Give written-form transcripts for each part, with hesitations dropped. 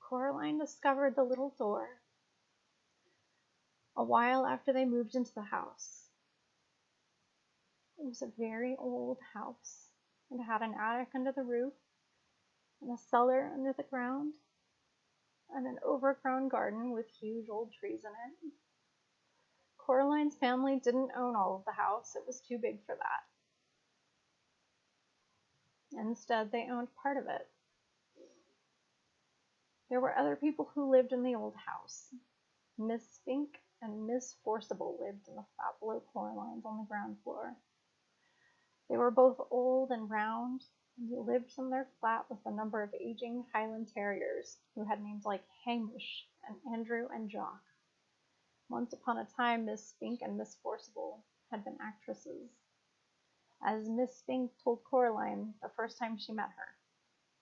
Coraline discovered the little door a while after they moved into the house. It was a very old house. It had an attic under the roof, and a cellar under the ground, and an overgrown garden with huge old trees in it. Coraline's family didn't own all of the house. It was too big for that. Instead, they owned part of it. There were other people who lived in the old house. Miss Spink and Miss Forcible lived in the flat below Coraline's on the ground floor. They were both old and round, and they lived in their flat with a number of aging Highland Terriers who had names like Hamish and Andrew and Jock. Once upon a time, Miss Spink and Miss Forcible had been actresses. As Miss Spink told Coraline the first time she met her,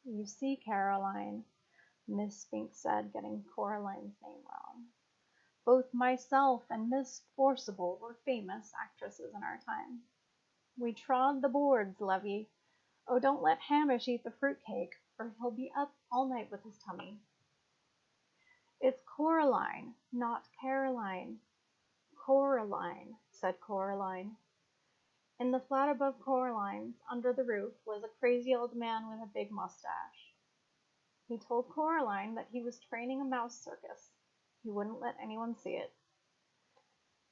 "You see, Caroline," Miss Spink said, getting Coraline's name wrong, "both myself and Miss Forcible were famous actresses in our time. We trod the boards, lovey. Oh, don't let Hamish eat the fruitcake, or he'll be up all night with his tummy." "It's Coraline, not Caroline." "Coraline," said Coraline. In the flat above Coraline's, under the roof, was a crazy old man with a big mustache. He told Coraline that he was training a mouse circus. He wouldn't let anyone see it.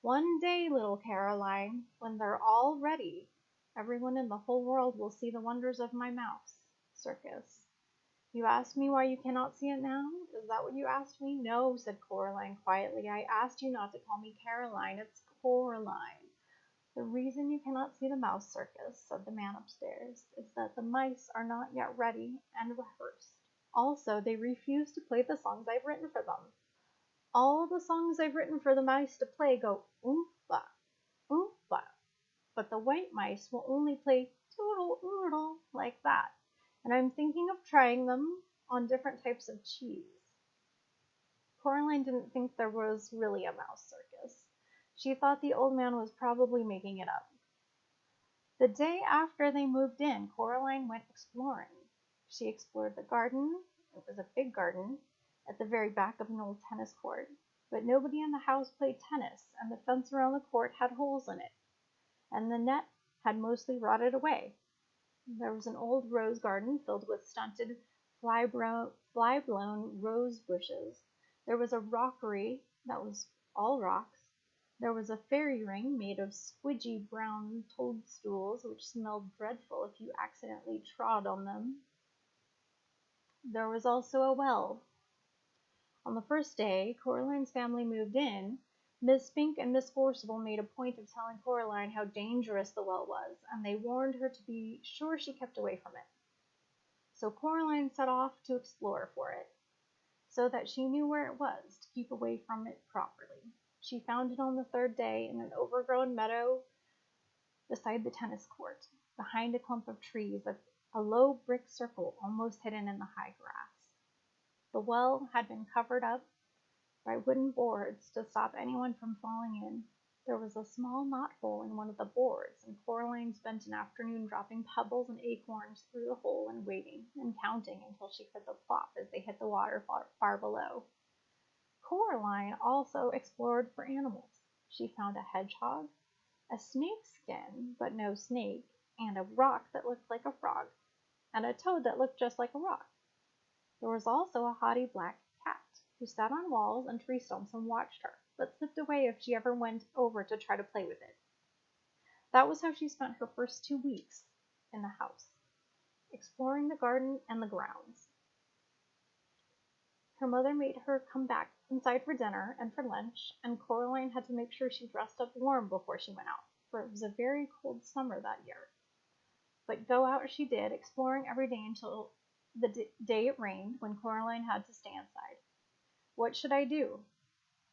"One day, little Caroline, when they're all ready, everyone in the whole world will see the wonders of my mouse circus." "You ask me why you cannot see it now? Is that what you asked me?" "No," said Coraline quietly. "I asked you not to call me Caroline. It's Coraline. The reason you cannot see the mouse circus," said the man upstairs, "is that the mice are not yet ready and rehearsed. Also, they refuse to play the songs I've written for them. All the songs I've written for the mice to play go oompa, oompa, but the white mice will only play toodle oodle like that, and I'm thinking of trying them on different types of cheese." Coraline didn't think there was really a mouse circus. She thought the old man was probably making it up. The day after they moved in, Coraline went exploring. She explored the garden. It was a big garden at the very back of an old tennis court, but nobody in the house played tennis, and the fence around the court had holes in it, and the net had mostly rotted away. There was an old rose garden filled with stunted, fly-blown rose bushes. There was a rockery that was all rocks. There was a fairy ring made of squidgy brown toadstools, which smelled dreadful if you accidentally trod on them. There was also a well. On the first day Coraline's family moved in, Miss Spink and Miss Forcible made a point of telling Coraline how dangerous the well was, and they warned her to be sure she kept away from it. So Coraline set off to explore for it, so that she knew where it was to keep away from it properly. She found it on the third day in an overgrown meadow beside the tennis court, behind a clump of trees, a low brick circle almost hidden in the high grass. The well had been covered up by wooden boards to stop anyone from falling in. There was a small knothole in one of the boards, and Coraline spent an afternoon dropping pebbles and acorns through the hole and waiting and counting until she heard the plop as they hit the water far below. Coraline also explored for animals. She found a hedgehog, a snake skin, but no snake, and a rock that looked like a frog, and a toad that looked just like a rock. There was also a haughty black cat, who sat on walls and tree stumps and watched her, but slipped away if she ever went over to try to play with it. That was how she spent her first 2 weeks in the house, exploring the garden and the grounds. Her mother made her come back inside for dinner and for lunch, and Coraline had to make sure she dressed up warm before she went out, for it was a very cold summer that year. But go out she did, exploring every day until the day it rained, when Coraline had to stay inside. What should I do?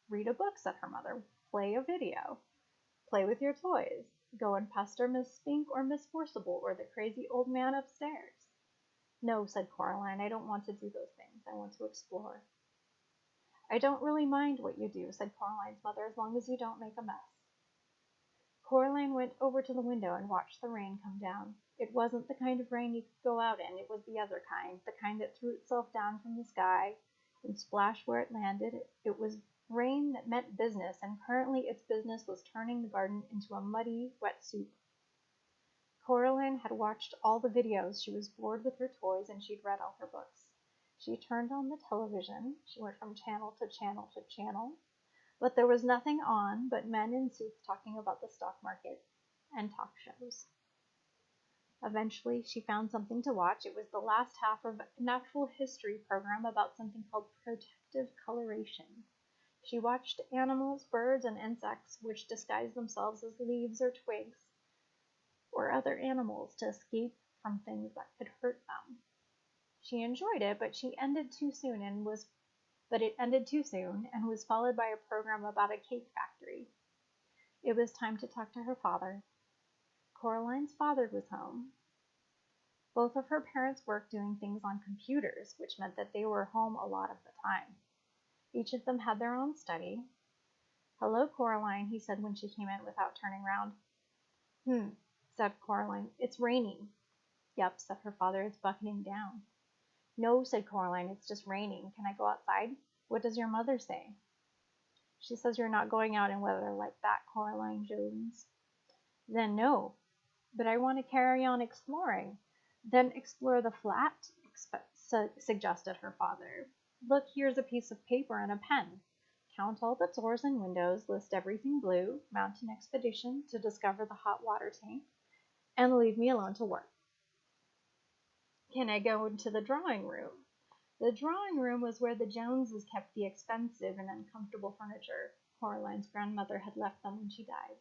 Read a book, said her mother. Play a video. Play with your toys. Go and pester Miss Spink or Miss Forcible or the crazy old man upstairs. No, said Coraline, I don't want to do those things. I want to explore. I don't really mind what you do, said Coraline's mother, as long as you don't make a mess. Coraline went over to the window and watched the rain come down. It wasn't the kind of rain you could go out in. It was the other kind, the kind that threw itself down from the sky. It and splash where it landed. It was rain that meant business, and currently its business was turning the garden into a muddy, wet soup. Coraline had watched all the videos. She was bored with her toys, and she'd read all her books. She turned on the television. She went from channel to channel to channel, but there was nothing on but men in suits talking about the stock market and talk shows. Eventually, she found something to watch. It was the last half of a natural history program about something called protective coloration. She watched animals, birds, and insects which disguised themselves as leaves or twigs or other animals to escape from things that could hurt them. She enjoyed it, but it ended too soon and was followed by a program about a cake factory. It was time to talk to her father. Coraline's father was home. Both of her parents worked doing things on computers, which meant that they were home a lot of the time. Each of them had their own study. "Hello, Coraline," he said when she came in without turning round. Said Coraline. "It's raining." "Yep," said her father. "It's bucketing down." "No," said Coraline. "It's just raining. Can I go outside?" "What does your mother say?" "She says you're not going out in weather like that, Coraline Jones." "Then no. But I want to carry on exploring." "Then explore the flat," suggested her father. "Look, here's a piece of paper and a pen. Count all the doors and windows, list everything blue, mount an expedition to discover the hot water tank, and leave me alone to work." "Can I go into the drawing room?" The drawing room was where the Joneses kept the expensive and uncomfortable furniture. Coraline's grandmother had left them when she died.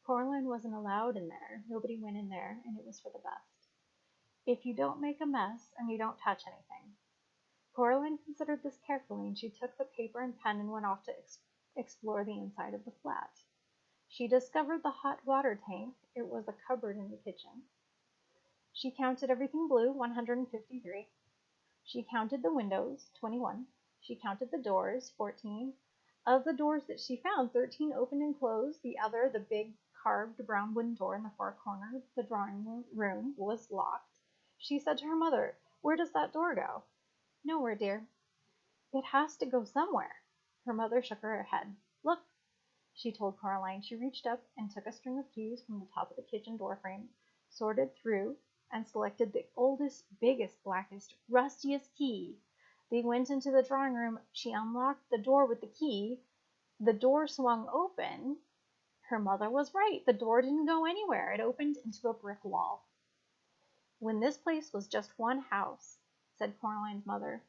Coraline wasn't allowed in there. Nobody went in there, and it was for the best. "If you don't make a mess and you don't touch anything." Coraline considered this carefully, and she took the paper and pen and went off to explore the inside of the flat. She discovered the hot water tank. It was a cupboard in the kitchen. She counted everything blue, 153. She counted the windows, 21. She counted the doors, 14. Of the doors that she found, 13 opened and closed. The other, the big carved brown wooden door in the far corner of the drawing room, was locked. She said to her mother, "Where does that door go?" "Nowhere, dear." "It has to go somewhere." Her mother shook her head. "Look," she told Coraline. She reached up and took a string of keys from the top of the kitchen door frame, sorted through, and selected the oldest, biggest, blackest, rustiest key. They went into the drawing room. She unlocked the door with the key. The door swung open. Her mother was right. The door didn't go anywhere. It opened into a brick wall. "When this place was just one house," said Coraline's mother,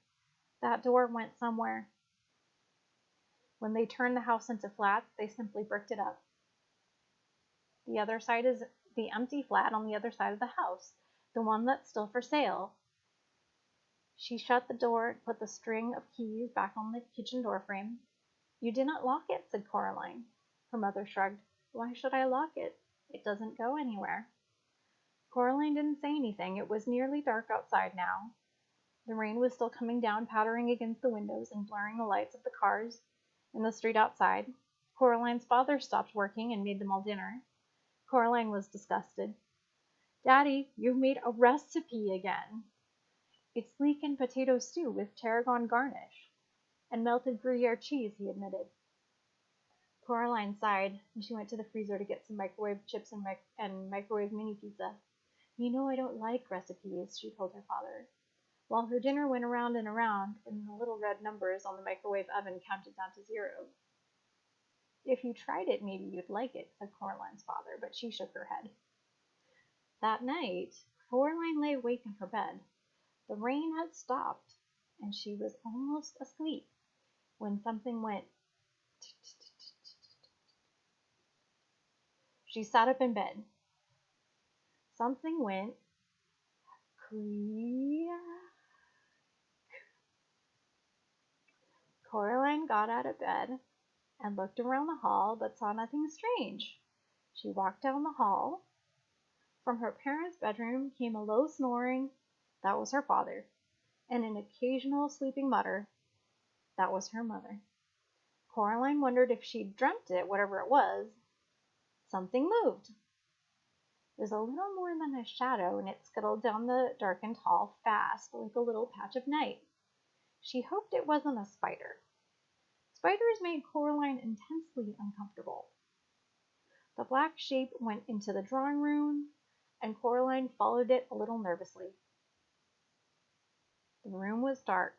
"that door went somewhere. When they turned the house into flats, they simply bricked it up. The other side is the empty flat on the other side of the house, the one that's still for sale." She shut the door and put the string of keys back on the kitchen door frame. "You did not lock it," said Coraline. Her mother shrugged. "Why should I lock it? It doesn't go anywhere." Coraline didn't say anything. It was nearly dark outside now. The rain was still coming down, pattering against the windows and blurring the lights of the cars in the street outside. Coraline's father stopped working and made them all dinner. Coraline was disgusted. "Daddy, you've made a recipe again." "It's leek and potato stew with tarragon garnish and melted Gruyere cheese," he admitted. Coraline sighed, and she went to the freezer to get some microwave chips and microwave mini pizza. "You know I don't like recipes," she told her father, while her dinner went around and the little red numbers on the microwave oven counted down to 0. "If you tried it, maybe you'd like it," said Coraline's father, but she shook her head. That night, Coraline lay awake in her bed. The rain had stopped, and she was almost asleep when something went. She sat up in bed. Something went creak. Coraline got out of bed and looked around the hall, but saw nothing strange. She walked down the hall. From her parents' bedroom came a low snoring. That was her father. And an occasional sleeping mutter. That was her mother. Coraline wondered if she'd dreamt it, whatever it was. Something moved. It was a little more than a shadow, and it scuttled down the darkened hall fast, like a little patch of night. She hoped it wasn't a spider. Spiders made Coraline intensely uncomfortable. The black shape went into the drawing room, and Coraline followed it a little nervously. The room was dark.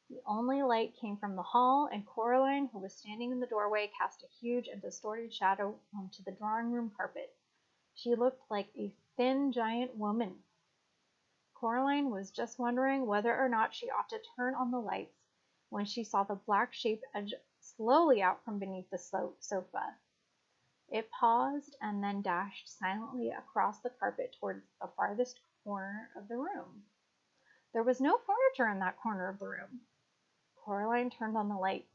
The only light came from the hall, and Coraline, who was standing in the doorway, cast a huge and distorted shadow onto the drawing room carpet. She looked like a thin, giant woman. Coraline was just wondering whether or not she ought to turn on the lights when she saw the black shape edge slowly out from beneath the sofa. It paused and then dashed silently across the carpet towards the farthest corner of the room. There was no furniture in that corner of the room. Coraline turned on the light.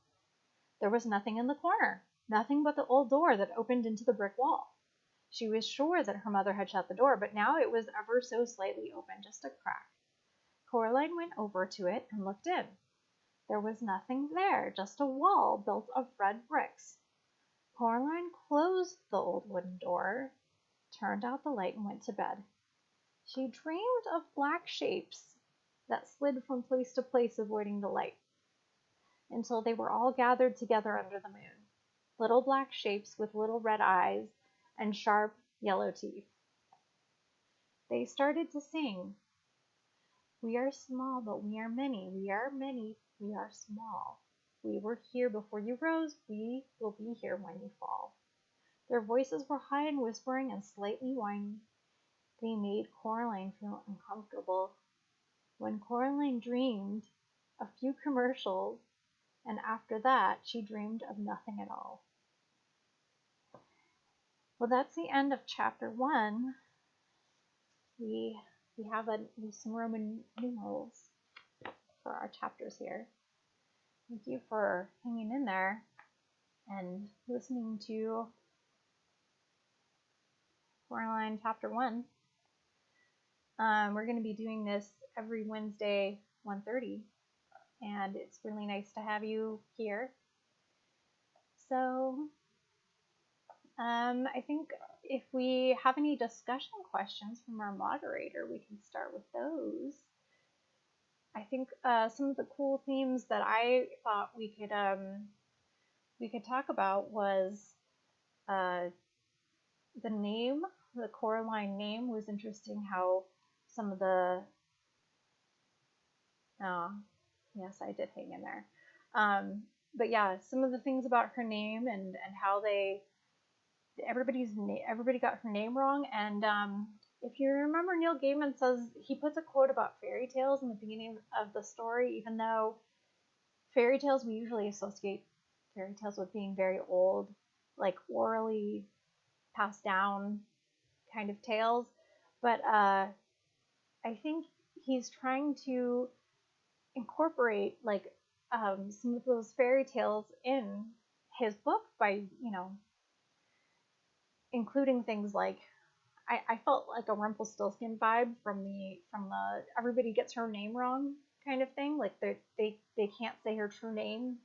There was nothing in the corner, nothing but the old door that opened into the brick wall. She was sure that her mother had shut the door, but now it was ever so slightly open, just a crack. Coraline went over to it and looked in. There was nothing there, just a wall built of red bricks. Coraline closed the old wooden door, turned out the light, and went to bed. She dreamed of black shapes that slid from place to place, avoiding the light, until they were all gathered together under the moon. Little black shapes with little red eyes and sharp yellow teeth. They started to sing. We are small, but we are many. We are many, we are small. We were here before you rose. We will be here when you fall. Their voices were high and whispering and slightly whiny. They made Coraline feel uncomfortable. When Coraline dreamed, a few commercials, and after that she dreamed of nothing at all. Well, that's the end of chapter 1. We have some Roman numerals for our chapters here. Thank you for hanging in there and listening to Coraline chapter 1. We're going to be doing this every Wednesday, 1:30, and it's really nice to have you here. So, I think if we have any discussion questions from our moderator, we can start with those. I think some of the cool themes that I thought we could talk about was the name. The Coraline name was interesting. How some of the yes, I did hang in there. But yeah, some of the things about her name and how everybody got her name wrong. And if you remember, Neil Gaiman says he puts a quote about fairy tales in the beginning of the story, even though fairy tales, we usually associate fairy tales with being very old, like orally passed down kind of tales. But I think he's trying to incorporate like some of those fairy tales in his book by, including things like, I felt like a Rumpelstiltskin vibe from the everybody gets her name wrong kind of thing. Like they can't say her true name.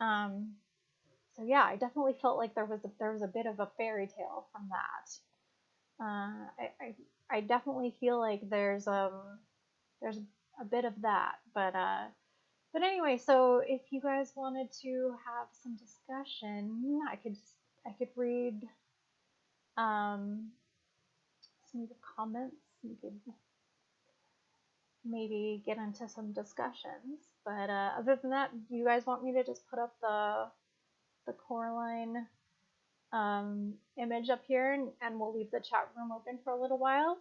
So yeah, I definitely felt like there was a bit of a fairy tale from that. I definitely feel like there's a bit of that, but anyway, so if you guys wanted to have some discussion, I could read some of the comments. You could maybe get into some discussions, but other than that, do you guys want me to just put up the Coraline image up here, and we'll leave the chat room open for a little while?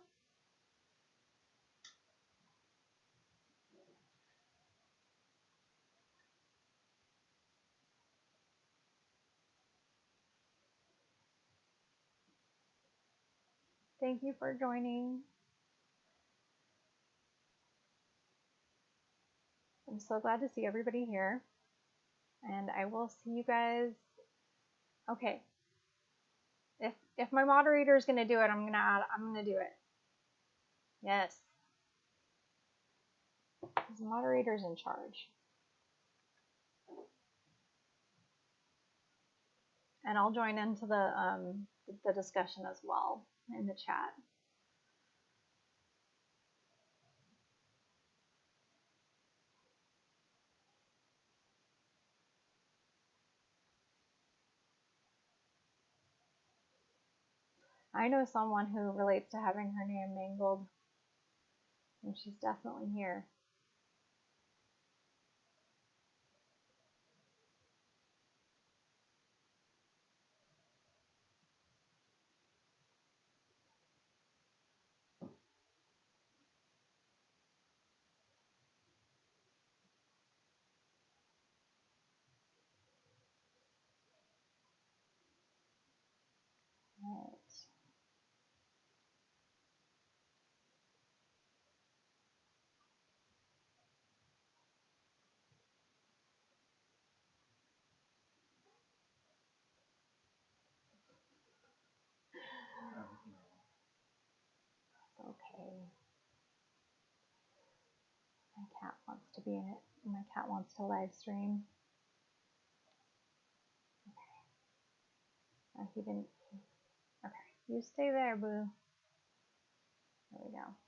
Thank you for joining. I'm so glad to see everybody here, and I will see you guys. Okay, if my moderator is gonna do it, I'm gonna do it. Yes, the moderator's in charge, and I'll join into the discussion as well in the chat. I know someone who relates to having her name mangled, and she's definitely here. Right. Okay. My cat wants to be in it. My cat wants to live stream. Okay. He didn't. Okay. You stay there, boo. There we go.